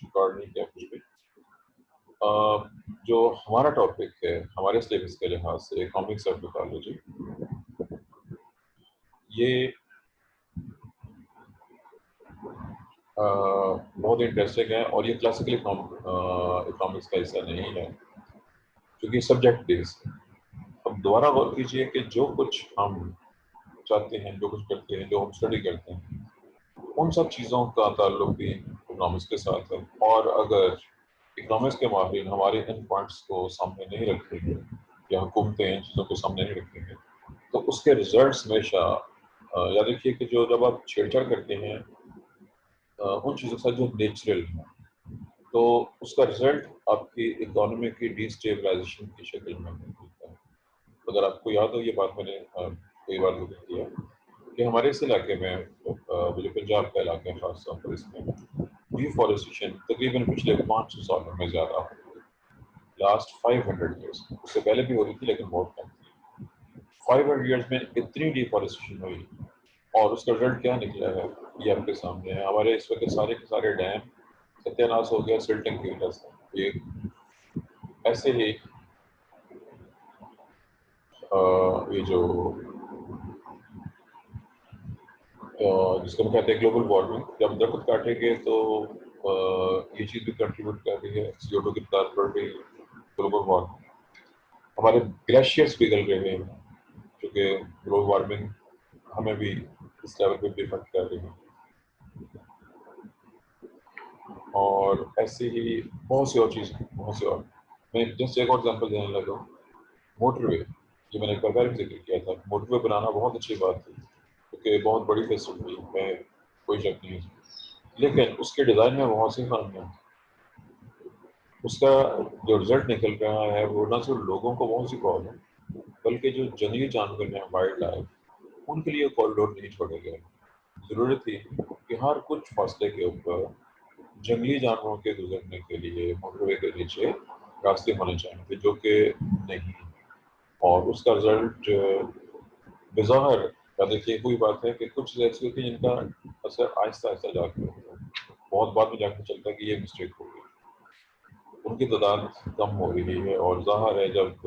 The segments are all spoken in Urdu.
ریکارڈ نہیں کیا کچھ بھی. جو ہمارا ٹاپک ہے ہمارے سلیبس کے لحاظ سے اکنامکس آف میتھالوجی، یہ بہت انٹرسٹنگ ہے اور یہ کلاسیکل اکنامکس کا حصہ نہیں ہے کیونکہ سبجیکٹ بیس ہے. اب دوبارہ غور کیجیے کہ جو کچھ ہم چاہتے ہیں، جو کچھ کرتے ہیں، جو ہم اسٹڈی کرتے ہیں، ان سب چیزوں کا تعلق بھی اکنامکس کے ساتھ ہے. اور اگر اکنامکس کے ماہرین ہمارے ان پوائنٹس کو سامنے نہیں رکھیں گے یا حکومتیں ان چیزوں کو سامنے نہیں رکھیں گے تو اس کے ریزلٹس ہمیشہ یاد رکھیے کہ جب آپ چھیڑ چھاڑ کرتے ہیں ان چیزوں کے ساتھ جو نیچرل ہیں تو اس کا رزلٹ آپ کی اکانومی کی ڈی اسٹیبلائزیشن کی شکل میں ملتا ہے. اگر آپ کو یاد ہو یہ بات میں نے کئی بار ذکر کیا کہ ہمارے اس علاقے میں جو پنجاب کا علاقہ ہے خاص طور پر اس میں ڈیفارسٹیشن تقریباً پچھلے 500 سالوں میں زیادہ ہو رہی ہے. لاسٹ 500 ایئرس، اس سے پہلے بھی ہو رہی تھی لیکن بہت کم تھی. 500 ایئرس میں اتنی ڈیفارسٹیشن ہوئی اور اس کا رزلٹ کیا نکلا ہے یہ آپ کے سامنے ہے. ہمارے اس وقت سارے کے سارے ڈیم ستیہ ناش ہو گیا سلٹنگ کی وجہ سے. ایسے ہی یہ جو جس کو ہم کہتے ہیں گلوبل وارمنگ، جب درخت کاٹیں گے تو یہ چیز بھی کنٹریبیوٹ کر رہی ہے CO2 کی مقدار بڑھ رہی ہے. گلوبل وارمنگ، ہمارے گلیشیئرس پگھل رہے ہیں کیونکہ گلوبل وارمنگ ہمیں بھی اس لیول پہ بھی افیکٹ کر رہی ہے. اور ایسے ہی بہت سی اور چیزیں، بہت سی اور میں جسٹ ایک اور ایگزامپل دینے لگا ہوں. موٹر وے، یہ میں نے ایک بار ذکر کیا تھا. موٹر وے بنانا بہت اچھی بات تھی کیونکہ بہت بڑی فیسلٹی میں کوئی شک نہیں ہے، لیکن اس کے ڈیزائن میں بہت سی خامیاں ہیں. اس کا جو رزلٹ نکل رہا ہے وہ نہ صرف لوگوں کو بہت سی پرابلم بلکہ جو جنگلی جانور ہیں وائلڈ لائف ان کے لیے کوریڈور نہیں چھوڑے گئے. ضرورت تھی کہ ہر کچھ فاصلے کے اوپر جنگلی جانوروں کے گزرنے کے لیے موٹر وے کے نیچے راستے ہونے چاہیے جو کہ نہیں. اور اس کا رزلٹ بظاہر دیکھیے کوئی بات ہے کہ کچھ ایسی ہوتی ہیں جن کا اثر آہستہ آہستہ جا کے ہوتا ہے، بہت بعد میں جا کے چلتا ہے کہ یہ مسٹیک ہو گئی. ان کی تعداد کم ہو رہی ہے اور ظاہر ہے جب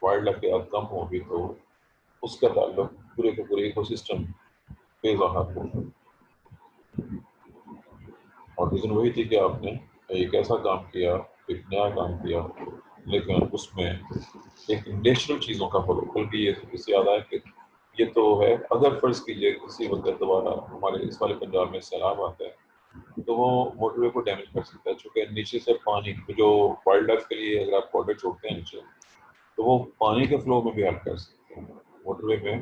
وائلڈ لائف کی تعداد کم ہوگی تو اس کا تعلق پورے کے پورے ایکو سسٹم پہ ظاہر ہوگا. اور ریزن وہی تھی کہ آپ نے ایک ایسا کام کیا، ایک نیا کام کیا، لیکن اس میں ایک نیچرل چیزوں کا فلو، بلکہ یہ اس سے یاد آیا کہ یہ تو ہے اگر فرض کیجیے کسی وقت دوبارہ ہمارے اس والے پنجاب میں سیلاب آتا ہے تو وہ موٹر وے کو ڈیمیج کر سکتا ہے چونکہ نیچے سے پانی جو وائلڈ لائف کے لیے اگر آپ کارڈر چھوڑتے ہیں نیچے تو وہ پانی کے فلو میں بھی ہیلپ کر سکتے ہیں. موٹر وے میں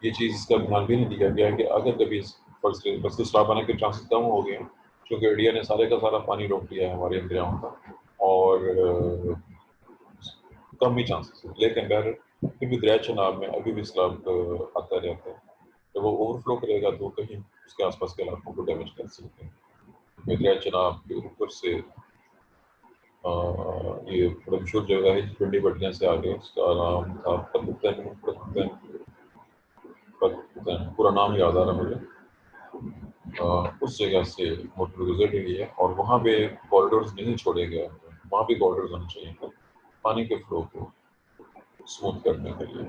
یہ چیز کا دھیان بھی نہیں دیا گیا کہ اگر کبھی فرض سیلاب آنے کے چانسز کم ہو گئے کیونکہ انڈیا نے سارے کا سارا پانی روک دیا ہے ہمارے دریاؤں کا اور کم ہی چانسز ہے. لیکن بہر پھر بھی دریا چناب میں ابھی بھی سیلاب آتا رہتا ہے. جب وہ اوور فلو کرے گا تو کہیں اس کے آس پاس کے علاقوں کو ڈیمیج کر سکتے ہیں. دریا چناب کے اوپر سے یہ بڑا مشہور جگہ ہے پنڈی بٹیاں سے آگے، اس کا نام تھا پتن، پورا نام یاد آ رہا مجھے. اس جگہ سے موٹر گزر رہی ہے اور وہاں پہ کوریڈورز نہیں چھوڑے گئے. وہاں بھی کوریڈورز ہونے چاہیے پانی کے فلو کو اسموتھ کرنے کے لیے.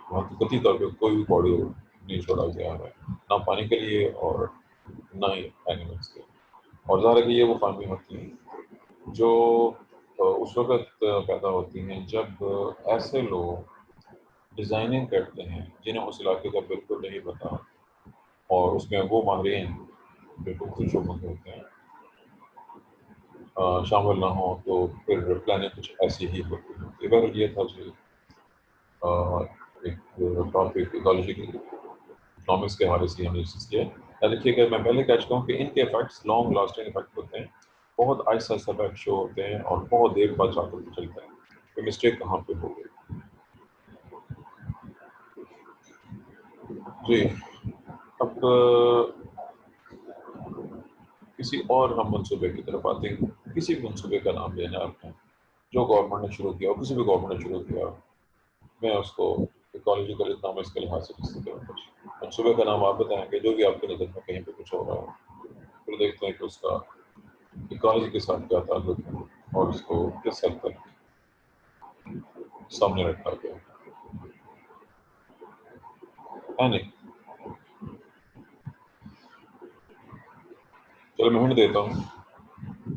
وہاں قطعی طور پہ کوئی بھی کوریڈور نہیں چھوڑا گیا ہے، نہ پانی کے لیے اور نہ ہی اینیملس کے. اور ظاہر ہے کہ یہ وہ خامیاں ہوتی ہیں جو اس وقت پیدا ہوتی ہیں جب ایسے لوگ ڈیزائننگ کرتے ہیں جنہیں اس علاقے کا بالکل نہیں پتا اور اس میں وہ ماہرین بالکل خوش ہوتے ہیں شامل نہ ہوں تو پھر پلاننگ کچھ ایسی ہی ہوتی ہے. اگر یہ تھا جی ایک ٹاپک ایکالوجی کی اکنامکس کے حوالے سے ہم نے ڈسکس کیا. دیکھیے کہ میں پہلے کہہ چکا ہوں کہ ان کے افیکٹس لانگ لاسٹنگ افیکٹ ہوتے ہیں، بہت آہستہ آہستہ افیکٹ شو ہوتے ہیں اور بہت دیر بعد جا کر چلتا ہے کہ مسٹیک کہاں پہ ہو گئی. جی اب کسی اور ہم منصوبے کی طرف آتے ہیں. کسی بھی منصوبے کا نام لینا آپ نے جو گورنمنٹ نے شروع کیا اور کسی بھی گورنمنٹ نے شروع کیا، میں اس کو ایکالوجیکل اکنامکس کے لحاظ سے کسی طرح منصوبے کا نام آپ بتائیں گے جو بھی آپ کی نظر میں کہیں پہ کچھ ہو رہا ہے، پھر دیکھتے ہیں کہ اس کا ٹیکنالوجی کے ساتھ کیا تعلق ہے اور اس کو کس حد تک سامنے رکھا گیا ہے نہیں. چلو میں ہنٹ دیتا ہوں.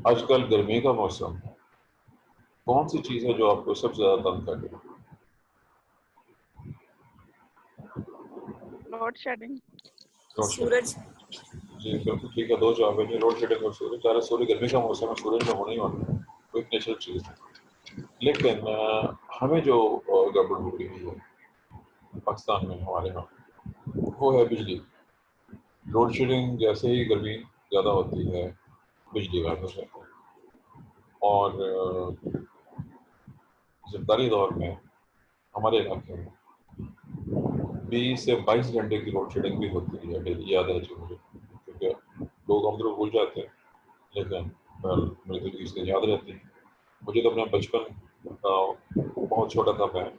آج کل گرمی کا موسم ہے، کون سی چیز ہے جو آپ کو سب سے زیادہ تنگ کر رہی ہے؟ Load shedding. سورج. جی بالکل ٹھیک ہے، 2 جواب ہیں. روڈ شیڈنگ اور سورج. چاہے سورج گرمی کا موسم ہے، سورج میں ہونا ہی ہونا ہے، کوئی نیچرل چیز ہے. لیکن ہمیں جو گڑبڑ ہو رہی ہے پاکستان میں ہمارے یہاں وہ ہے بجلی. لوڈ شیڈنگ جیسے ہی گرمی زیادہ ہوتی ہے بجلی غائب ہو جاتی ہے. اور زمداری دور میں ہمارے علاقے میں 20 سے 22 گھنٹے کی لوڈ شیڈنگ بھی ہوتی ہے. ڈیلی یاد ہے جی مجھے، کیونکہ لوگ ہم لوگ بھول جاتے ہیں لیکن میرے تو اس سے یاد رہتی ہے. مجھے تو اپنا بچپن بہت چھوٹا تھا میں،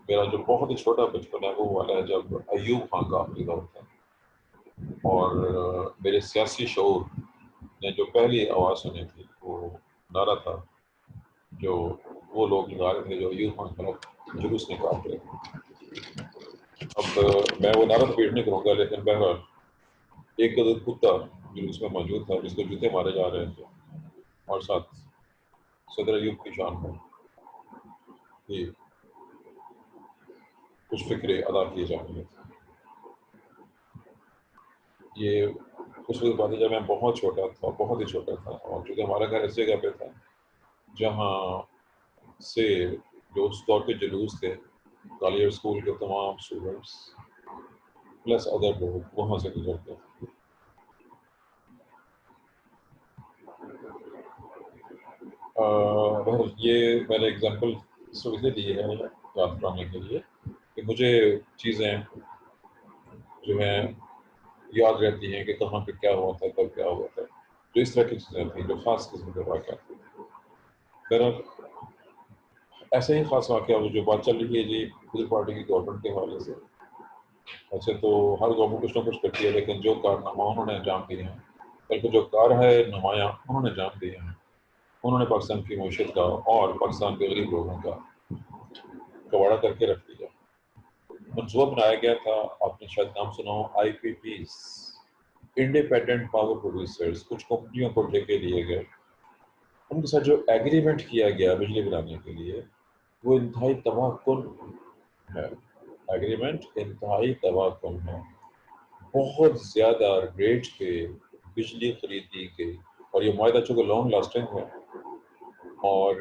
میرا جو بہت ہی چھوٹا بچپن ہے وہ والا ہے جب ایوب خان کا آخری دور تھا اور میرے سیاسی شعور نے جو پہلی آواز سنی تھی وہ نعرہ تھا جو وہ لوگ لگا رہے تھے جو ایوب خان کا جلوس نکال رہے تھے. اب میں وہ نعرہ پیٹ نہیں کروں گا، لیکن بہرحال ایک کتا جلوس میں موجود تھا جس کو جوتے مارے جا رہے تھے اور ساتھ صدر ایوب کی شان میں بھی کچھ فکرے ادا کیے جا رہے تھے. یہ اس وقت بات ہے جب میں بہت چھوٹا تھا، بہت ہی چھوٹا تھا، اور چونکہ ہمارا گھر اس جگہ پہ تھا جہاں سے جو اس دور کے جلوس تھے کالیر اسکول کے تمام اسٹوڈنٹس پلس ادر لوگ وہاں سے گزرتے تھے. یہ میں نے اگزامپل اس وجہ دی ہے یاد کرانے کے لیے کہ مجھے چیزیں جو ہیں یاد رہتی ہیں کہ کہاں پہ کیا ہوا تھا، کب کیا ہوا تھا، جو اس طرح کی چیزیں تھیں جو خاص قسم کے واقعات تھے. بہرحال ایسے ہی خاص واقعہ وہ جو بات چل رہی ہے جی پیپل پارٹی کی گورنمنٹ کے حوالے سے. ایسے تو ہر گورنمنٹ کچھ نہ کچھ کرتی ہے، لیکن جو کارنامہ انہوں نے انجام دیے ہیں، بلکہ جو کار ہے نمایاں انہوں نے انجام دیے ہیں، انہوں نے پاکستان کی معیشت کا اور پاکستان کے غریب لوگوں کا کواڑا کر کے رکھ دیا. منصوبہ بنایا گیا تھا، آپ نے شاید نام سنا ہو، I P Ps, independent power producers. کچھ کمپنیوں کو لے کے لیے گئے، ان کے ساتھ جو ایگریمنٹ کیا گیا بجلی بنانے کے لیے وہ انتہائی تباہ کن ہے. ایگریمنٹ انتہائی تباہ کن ہے. بہت زیادہ ریٹ پہ بجلی خریدی گئی اور یہ معاہدہ چونکہ لانگ لاسٹنگ ہے اور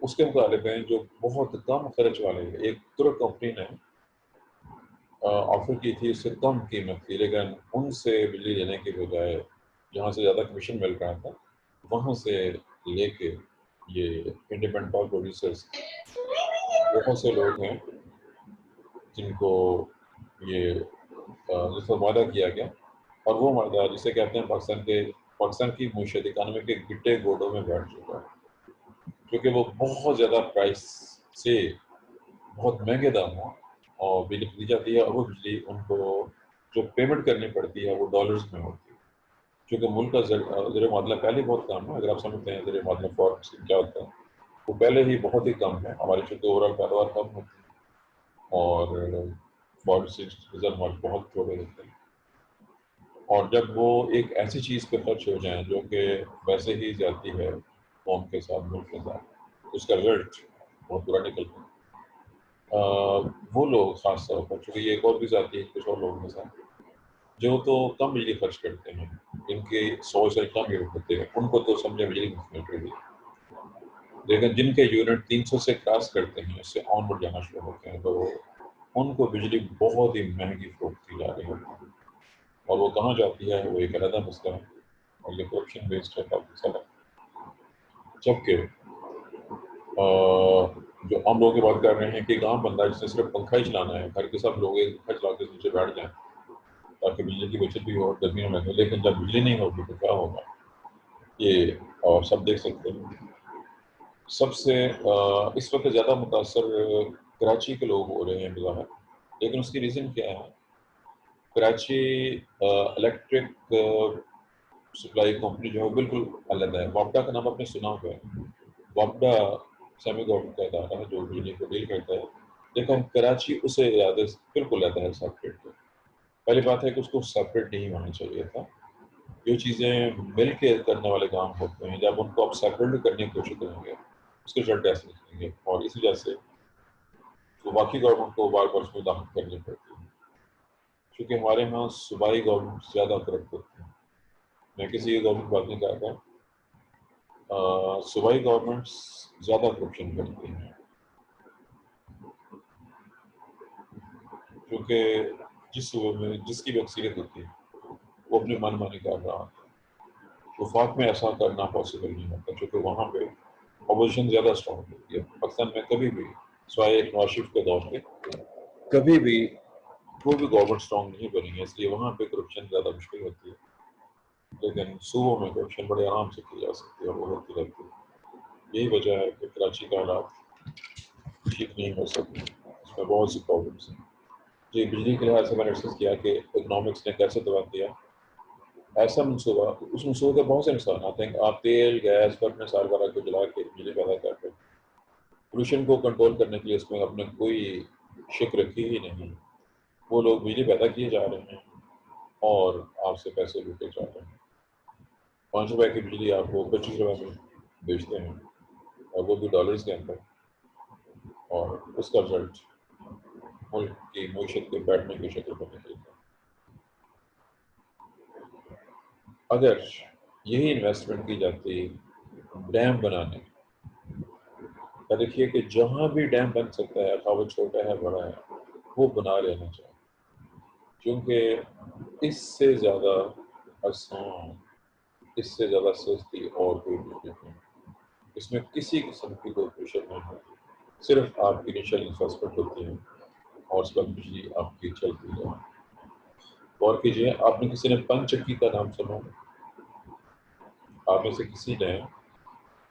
اس کے مقابلے میں جو بہت کم خرچ والے ایک ترک کمپنی نے آفر کی تھی، اس سے کم قیمت تھی، لیکن ان سے بجلی لینے کے بجائے جہاں سے زیادہ کمیشن مل رہا تھا وہاں سے لے کے یہ انڈیپینڈنٹ پاور پروڈیوسرز بہت سے لوگ ہیں جن کو یہ جس پر معاہدہ کیا گیا، اور وہ معاہدہ جسے کہتے ہیں پاکستان کی معیشت اکانومی کے گٹے گوڑوں میں بیٹھ چکا ہے، کیونکہ وہ بہت زیادہ پرائس سے بہت مہنگے داموں اور بجلی خریدی جاتی ہے، اور وہ بجلی ان کو جو پیمنٹ کرنی پڑتی ہے وہ ڈالرز میں ہوتی ہے. کیونکہ ملک کا زر معادلہ پہلے بہت کم ہے. اگر آپ سمجھتے ہیں زر معادلہ فارن کیا ہوتا ہے، وہ پہلے ہی بہت ہی کم ہے. ہماری چونکہ اوور آل پیداوار کم ہوتی ہے اور فارن ریزرو مارکیٹ بہت چھوٹے ہوتے ہیں، اور جب وہ ایک ایسی چیز پہ خرچ ہو جائیں جو کہ ویسے ہی زیادتی ہے قوم کے ساتھ، ملک کے ساتھ، اس کا رزلٹ بہت برا نکلتا ہے. وہ لوگ خاص طور پر، چونکہ یہ ایک اور بھی ذاتی ہے کچھ اور لوگوں کے ساتھ جو تو کم بجلی خرچ کرتے ہیں، جن کے 100 سے کم یونٹ ہوتے ہیں، ان کو تو سمجھے بجلی مفت مل رہی ہے. لیکن جن کے یونٹ 300 سے کراس کرتے ہیں، اس سے آن ورڈ جانا شروع ہوتے ہیں، تو ان کو بجلی بہت ہی مہنگی فروخت کی جا رہی ہے. اور وہ کہاں جاتی ہے وہ ایک علیحدہ مسئلہ ہے، اور یہ کرپشن بیسڈ ہے کافی سارا. جبکہ جو ہم لوگ کی بات کر رہے ہیں کہ ایک عام بندہ جس نے صرف پنکھا ہی چلانا ہے، گھر کے سب لوگ ایک پنکھا چلا کے نیچے بیٹھ جائیں تاکہ بجلی کی بچت بھی ہو اور گرمیوں میں لگے، لیکن جب بجلی نہیں ہوگی تو کیا ہوگا یہ اور سب دیکھ سکتے ہیں. سب سے اس وقت زیادہ متاثر کراچی کے لوگ ہو رہے ہیں بظاہر، لیکن اس کی ریزن کیا ہے؟ کراچی الیکٹرک سپلائی کمپنی جو ہے بالکل علیحدہ ہے. وابڈا کا نام آپ نے سنا ہوگا. وابڈا سیمی گورنمنٹ کا ادارہ ہے جو بجلی کو ڈیل کرتا ہے، لیکن کراچی اسے بالکل علیحدہ ہے سیپریٹ. پہلی بات ہے کہ اس کو سیپریٹ نہیں ہونا چاہیے تھا. جو چیزیں مل کے کرنے والے کام ہوتے ہیں، جب ان کو آپ سیپریٹ کرنے کی کوشش کریں گے اس کے رزلٹ ایسے نکلیں گے، اور اسی وجہ سے تو باقی گورنمنٹ کو بار بار اس میں داخل کرنی پڑتی ہے. کیونکہ ہمارے یہاں صوبائی گورنمنٹ زیادہ کرپٹ ہوتی ہیں. میں کسی کی گورنمنٹ بات نہیں کرتا، صوبائی گورنمنٹس زیادہ کرپشن کرتی ہیں. کیونکہ جس صوبے میں جس کی بھی اکثریت ہوتی ہے وہ اپنی من مانی کر رہا ہے. وفاق میں ایسا کرنا پاسبل نہیں ہوتا، کیونکہ وہاں پہ اپوزیشن زیادہ اسٹرانگ ہوتی ہے. پاکستان میں کبھی بھی سوائے ایک نواز شریف کے دور کے کبھی بھی کوئی بھی گورنمنٹ اسٹرانگ نہیں بنی ہے، اس لیے وہاں پہ کرپشن زیادہ مشکل ہوتی ہے. لیکن صوبوں میں کرپشن بڑے آرام سے کی جا سکتی ہے اور وہ ہوتی رہتی ہے. یہی وجہ ہے کہ کراچی کا حالات ٹھیک نہیں ہو سکتے، اس میں بہت سی پرابلمس ہیں. جی، بجلی کے لحاظ سے میں نے ڈسکس کیا کہ اکنامکس نے کیسے تباہ کیا. ایسا منصوبہ، اس منصوبے کے بہت سے نقصانات ہیں. آپ تیل گیس پر اپنے سال بھر کو جلا کے بجلی پیدا کرتے ہیں. پولوشن کو کنٹرول کرنے کے لیے اس میں آپ نے کوئی شک رکھی ہی نہیں. وہ لوگ بجلی پیدا کیے جا رہے ہیں اور آپ سے پیسے لوٹے جا رہے ہیں. 5 روپے کی بجلی آپ کو 25 روپے میں بیچتے ہیں، اور وہ بھی ڈالرز کے اندر، اور اس کا رزلٹ ملک کی معیشت کے بیٹھنے کی شکل پر نکلتا ہے. اگر یہی انویسٹمنٹ کی جاتی ڈیم بنانے، دیکھیے کہ جہاں بھی ڈیم بن سکتا ہے، خواہ وہ چھوٹا ہے بڑا ہے، وہ بنا لینا چاہیے. کیونکہ اس سے زیادہ آسان، اس سے زیادہ سستی اور کوئی بجلی نہیں. اس میں کسی قسم کی کوئی پریشر نہیں ہوتی، صرف آپ کی انیشیل انویسٹمنٹ ہوتی ہے اور اس پر بجلی آپ کی چلتی ہے. غور کیجیے، آپ نے کسی نے پن چکی کا نام سنا؟ آپ میں سے کسی نے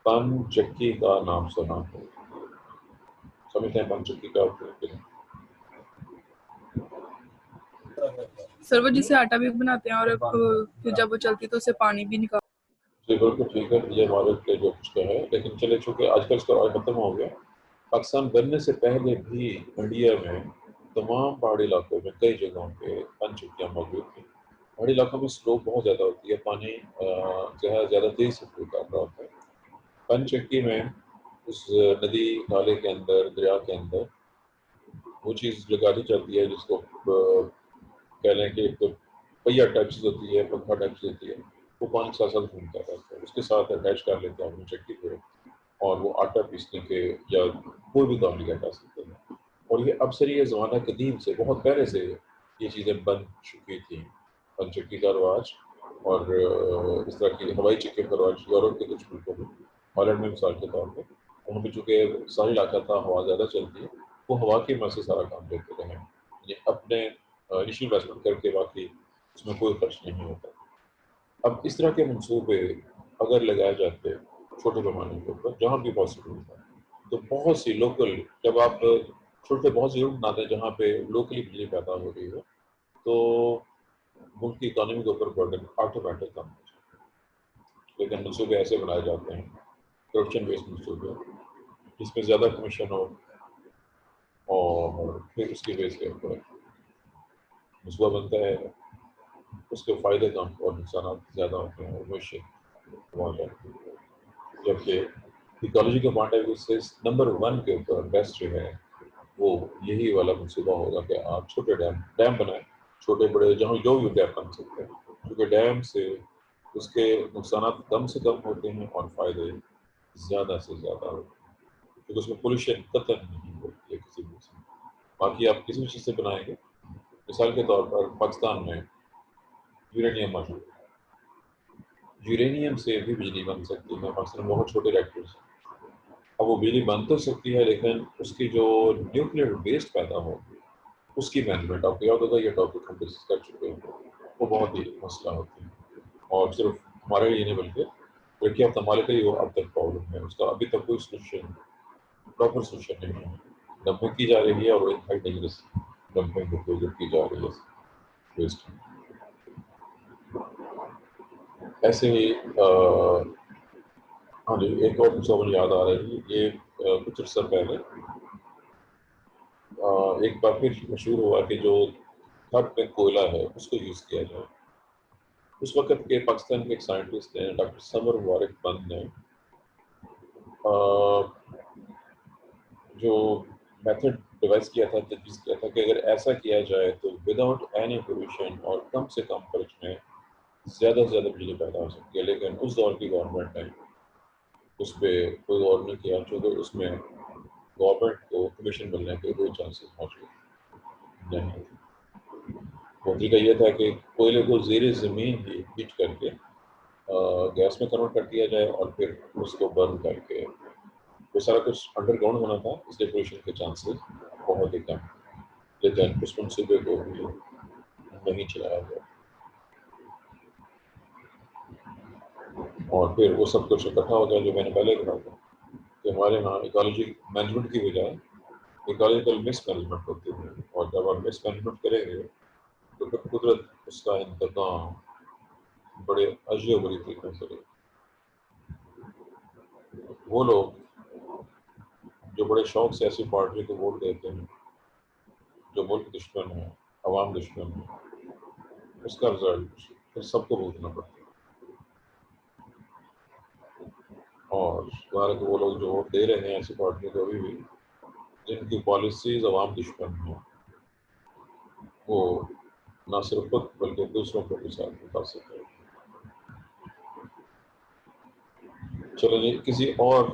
پن چکی کا نام سنا ہو؟ سمجھتے ہیں پن چکی کا ہوتا ہے؟ سر وہ جسے آٹا بھی بناتے ہیں اور پھر جب وہ چلتی ہے تو اسے پانی بھی نکال. جی بالکل ٹھیک ہے، یہ ہمارے کے جو کچھ کا ہے. لیکن چلے چونکہ آج کل اس کا رواج ختم ہو گیا. پاکستان بننے سے پہلے بھی انڈیا میں تمام پہاڑی علاقوں میں کئی جگہوں پہ پن چکیاں موجود تھیں. پہاڑی علاقوں میں سلو بہت زیادہ ہوتی ہے، پانی جو ہے زیادہ تیز سے فلو کر رہا ہوتا ہے. پن چکی میں اس ندی نالے کے اندر، دریا کے اندر وہ چیز لگا دی جاتی ہے جس کو کہہ لیں کہ ایک تو پہیا ٹائپ چیز ہوتی ہے، پنکھا ٹائپ چیز ہوتی ہے. وہ پانی ساتھ ساتھ گھومتا رہتا ہے، اس کے ساتھ اٹیچ کر لیتے ہیں اپنی چکی کو، اور وہ آٹا پیسنے کے یا کوئی بھی کام لیا جا سکتے ہیں. اور یہ اب سر یہ زمانہ قدیم سے بہت پہلے سے یہ چیزیں بن چکی تھیں. پن چکی کا رواج اور اس طرح کی ہوائی چکی کا رواج یورپ کے کچھ ملکوں میں، ہالینڈ میں مثال کے طور پہ، وہاں پہ چونکہ ساحلی علاقہ تھا، ہوا زیادہ چلتی ہے، وہ ہوا کی مدد سے سارا کام لیتے رہے. یعنی اپنے انیشل انویسٹمنٹ کر کے باقی اس میں کوئی خرچ نہیں ہوتا. اب اس طرح کے منصوبے اگر لگائے جاتے چھوٹے پیمانے کے اوپر جہاں بھی پاسبل ہوتا ہے، تو بہت سی لوکل، جب آپ چھوٹے بہت ضرور بناتے ہیں جہاں پہ لوکلی بجلی پیدا ہو رہی ہو، تو ملک کی اکانومی کے اوپر برڈن آٹومیٹک کم ہو جائے. لیکن منصوبے ایسے بنائے جاتے ہیں، کرپشن بیسڈ منصوبے، جس میں زیادہ کمیشن ہو، اور پھر اس کی بیس کے اوپر منصوبہ بنتا ہے، اس کے فائدے کم اور نقصانات زیادہ ہوتے ہیں، اور معیشت وہاں جاتی ہے. جبکہ ایکالوجی کے پوائنٹ آف ویو سے نمبر 1 کے اوپر بیسٹ جو ہے وہ یہی والا منصوبہ ہوگا کہ آپ چھوٹے ڈیم بنائیں، چھوٹے بڑے جہاں جو بھی ڈیم بن سکتے ہیں، کیونکہ ڈیم سے اس کے نقصانات کم سے کم ہوتے ہیں اور فائدے زیادہ سے زیادہ ہوتے ہیں، کیونکہ اس میں پولوشن قطعاً نہیں ہوتی ہے کسی بھی سے. باقی آپ کسی بھی چیز سے بنائیں گے، مثال کے طور پر پاکستان میں یورینیم موجود ہے، یورینیم سے بھی بجلی بن سکتی ہے. پاکستان میں بہت چھوٹے ریکٹرز ہیں. اب وہ بجلی بن تو سکتی ہے، لیکن اس کی جو نیوکلیئر ویسٹ پیدا ہوگی اس کی مینجمنٹ، آپ کو یاد ہوگا یہ ٹاپک ہم ڈسکس کر چکے ہیں، وہ بہت ہی مسئلہ ہوتی ہے. اور صرف ہمارے لیے نہیں بلکہ ترقی یافتہ ممالک کے لیے وہ اب تک پرابلم ہے. اس کا ابھی تک کوئی سولوشن، پراپر سولوشن نہیں ہے. ڈمپنگ کی جا رہی ہے، اور ایک ہائی ڈینجرس ڈمپنگ کی جا رہی ہے ویسٹ. ایسے ہی ہاں جی، ایک اور قصہ مجھے یاد آ رہا ہے جی، یہ کچھ عرصہ پہلے ایک بار پھر مشہور ہوا کہ جو تھرڈ میں کوئلہ ہے اس کو یوز کیا جائے. اس وقت کے پاکستان کے ایک سائنٹسٹ ہیں ڈاکٹر سمر مبارک بند نے جو میتھڈ ڈیوائس کیا تھا، تجویز کیا تھا کہ اگر ایسا کیا جائے تو وداؤٹ اینی پولوشن اور کم سے کم خرچ میں زیادہ سے زیادہ بجلی پیدا ہو سکتی ہے. لیکن اس دور کی گورنمنٹ نے اس پہ کوئی غور نہیں کیا، چونکہ اس میں گورنمنٹ کو کمیشن ملنے کے کوئی چانسز موجود نہیں. وہ طریقہ یہ تھا کہ کوئلے کو زیر زمین ہی ہیٹ کر کے گیس میں کنورٹ کر دیا جائے اور پھر اس کو برن کر کے وہ سارا کچھ انڈر گراؤنڈ ہونا تھا، اس لیے پولوشن کے چانسز بہت ہی کم. لیکن اس منصوبے کو بھی نہیں چلایا گیا اور پھر وہ سب کچھ اکٹھا ہو گیا جو میں نے پہلے کہا تھا کہ ہمارے یہاں ایکالوجی مینجمنٹ کی بجائے ایکالوجیکل مس مینجمنٹ ہوتی ہے، اور جب آپ مس مینجمنٹ کریں گے تو پھر قدرت اس کا انتقام بڑے عجیب و غریب طریقے سے لے. وہ لوگ جو بڑے شوق سے ایسی پارٹی کو ووٹ دیتے ہیں جو ملک دشمن ہے، عوام دشمن ہے، اس کا رزلٹ پھر سب کو بھوگنا پڑتا ہے. اور ظاہر ہے کہ وہ لوگ جو ووٹ دے رہے ہیں ایسی پارٹیوں کو ابھی بھی جن کی پالیسیز عوام دشمن ہیں، وہ نہ صرف خود بلکہ دوسروں کو بھی ساتھ متاثر کرے. چلو جی، کسی اور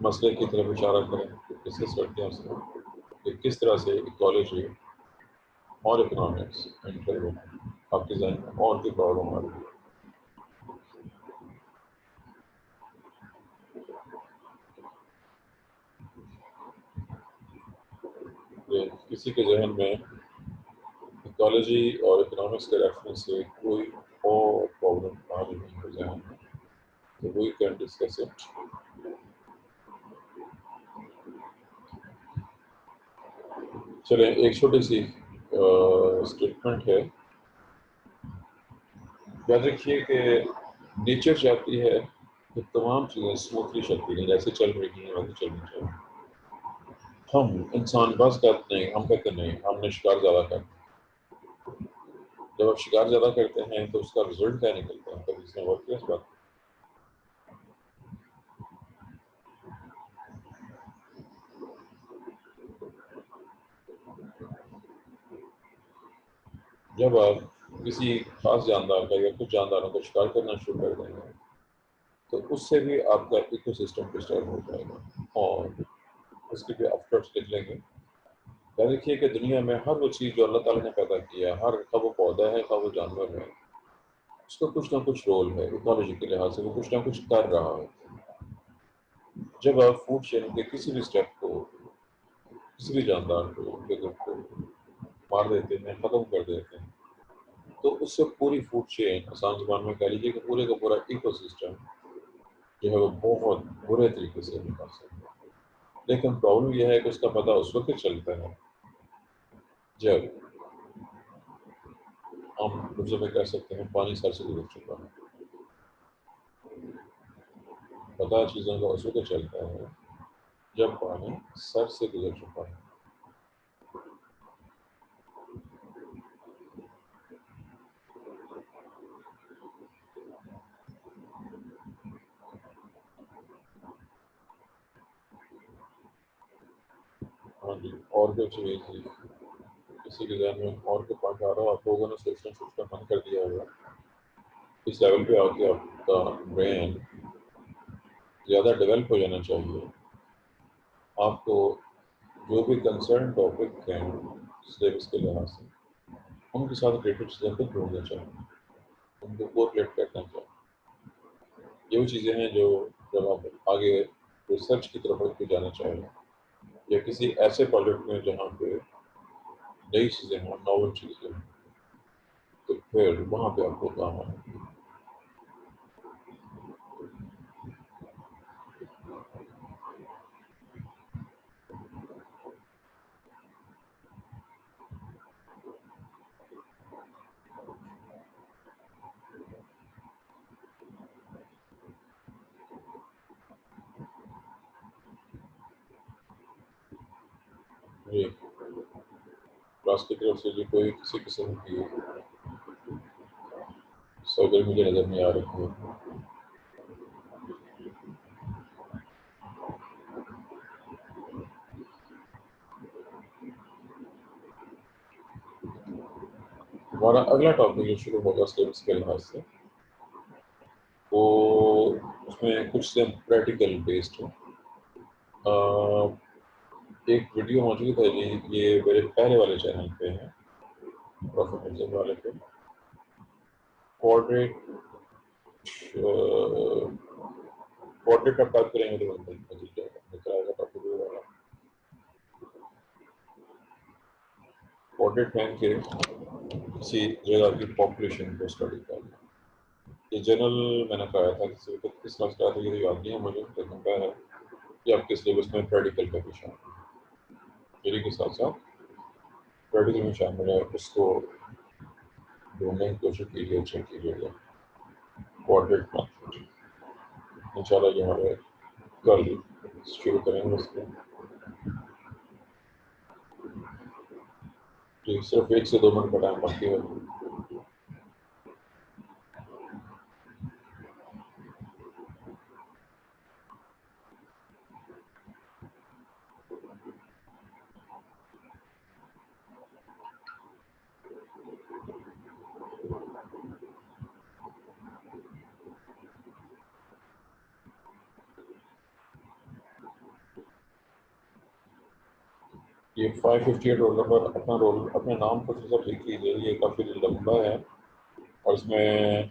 مسئلے کی طرف اشارہ کریں کہ ڈسکس کرتے ہیں اس میں کہ کس طرح سے ایکالوجی اور اکنامکس انٹر آپ کے ذہن میں اور کی پرابلم آ رہی ہے. کہ کسی کے ذہن میں ایکالوجی اور اکنامکس کے ریفرنس سے کوئی اور پرابلم آ رہی ہے ذہن میں تو وہی کین ڈسکس اٹ. چلیں ایک چھوٹی سی اسٹیٹمنٹ ہے. یاد رکھیے کہ نیچر چاہتی ہے کہ تمام چیزیں اسموتھلی چلتی ہیں، جیسے چل رہی ہیں ویسے چلنی چاہیے. ہم انسان بس کرتے نہیں، ہم کہتے نہیں، ہم نے شکار زیادہ کرتے ہیں. جب آپ شکار زیادہ کرتے ہیں تو اس کا رزلٹ کیا نکلتا ہے؟ کبھی اس نے غور کیا اس بات؟ جب آپ کسی خاص جاندار کا یا کچھ جانداروں کو شکار کرنا شروع کر دیں گے تو اس سے بھی آپ کا ایکو سسٹم ڈسٹرب ہو جائے گا اور اس کے بھی آفٹرس نکلیں گے. یاد رکھیے کہ دنیا میں ہر وہ چیز جو اللہ تعالیٰ نے پیدا کیا ہے، ہر خواہ وہ پودا ہے خواہ وہ جانور ہے، اس کا کچھ نہ کچھ رول ہے. ایکالوجی کے لحاظ سے وہ کچھ نہ کچھ کر رہا ہے. جب آپ فوڈ چین کے کسی بھی اسٹیپ کو، کسی بھی جاندار کو، بغیر کو مار دیتے ہیں، ختم کر دیتے ہیں، تو اس سے پوری فوڈ چین، آسان زبان میں کہہ لیجیے کہ پورے کا پورا ایکو سسٹم جو ہے وہ بہت برے طریقے سے متاثر ہے. لیکن پرابلم یہ ہے کہ اس کا پتہ اس وقت چلتا ہے جب ہم لفظوں میں کہہ سکتے ہیں پانی سر سے گزر چکا ہے. پتہ چیزوں کا اس وقت چلتا ہے جب پانی سر سے گزر چکا ہے. ہاں جی، اور کیا چاہیے تھی کسی کے ذہن میں اور کے پاس آ رہا ہو؟ آپ لوگوں نے سوچنا بند کر دیا ہوگا. اس لیول پہ آ کے آپ کا برین زیادہ ڈیولپ ہو جانا چاہیے. آپ کو جو بھی کنسرن ٹاپک ہیں سلیبس کے لحاظ سے ان کے ساتھ ریلیٹڈ چیزیں خود ڈھونڈنا چاہیے، ان کو کوریلیٹ کرنا چاہیے. یہ وہ چیزیں ہیں جو جب آپ آگے ریسرچ کی طرف لے جانا چاہیں یا کسی ایسے پروجیکٹ میں جہاں پہ نئی چیزیں ہوں، ناول چیزیں ہوں، تو پھر وہاں پہ آپ کو کام آئے. جی کلاس کی طرف سے جو کوئی کسی قسم کی سرگرمی مجھے نظر نہیں آ رہی ہے. ہمارا اگلا ٹاپک جو شروع ہوگا سلیبس کے لحاظ سے وہ اس میں کچھ سے پریکٹیکل بیسڈ ہو. ایک ویڈیو موجود ہے جی یہ میرے پہلے والے چینل پہ ہے پروفیسر والے پہ کوارڈریٹ کوارڈریٹ کا بات کریں گے تو کوارڈریٹ مین کے کسی جگہ کی پاپولیشن کو اسٹڈی کرنا. یہ جنرل میں نے کہا تھا کسی وقت کس مسئلہ تھا یہ یاد نہیں ہے مجھے لیکن کہا ہے کہ آپ کے سلیبس میں پریکٹیکل کا بھی شامل ہے تھیوری کے ساتھ ساتھ پریکٹیکل میں شامل ہے. اس کو ڈھونڈنے کی کوشش کیجیے چیک کیجیے گا کوارڈریٹ میتھڈ انشاءاللہ یہ ہمارے کل شروع کریں گے اس کو. جی صرف 1 سے 2 منٹ کا ٹائم باقی ہے. یہ 558 رول نمبر اپنا نام کو سب لکھ لیجیے. یہ کافی لمبا ہے اور اس میں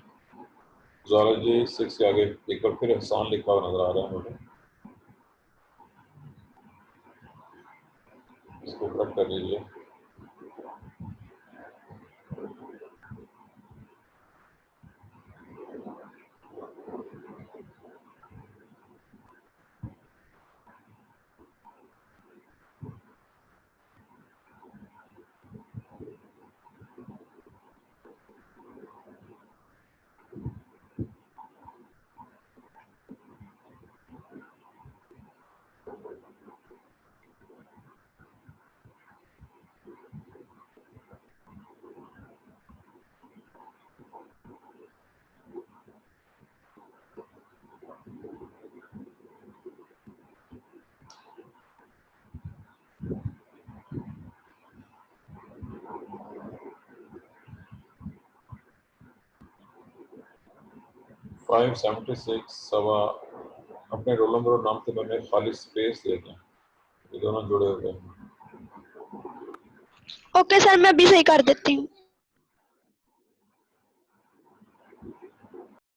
زالوجی 6 کے آگے ایک بار پھر احسان لکھا ہوا نظر آ رہا ہے مجھے. اس کو کٹ کر لیجیے. فائیو 76 سوا اپنے رول نمبر اور نام کے بارے میں خالی اسپیس دے دیں. یہ دونوں جڑے ہوئے ہیں. اوکے سر میں ابھی صحیح کر دیتی ہوں.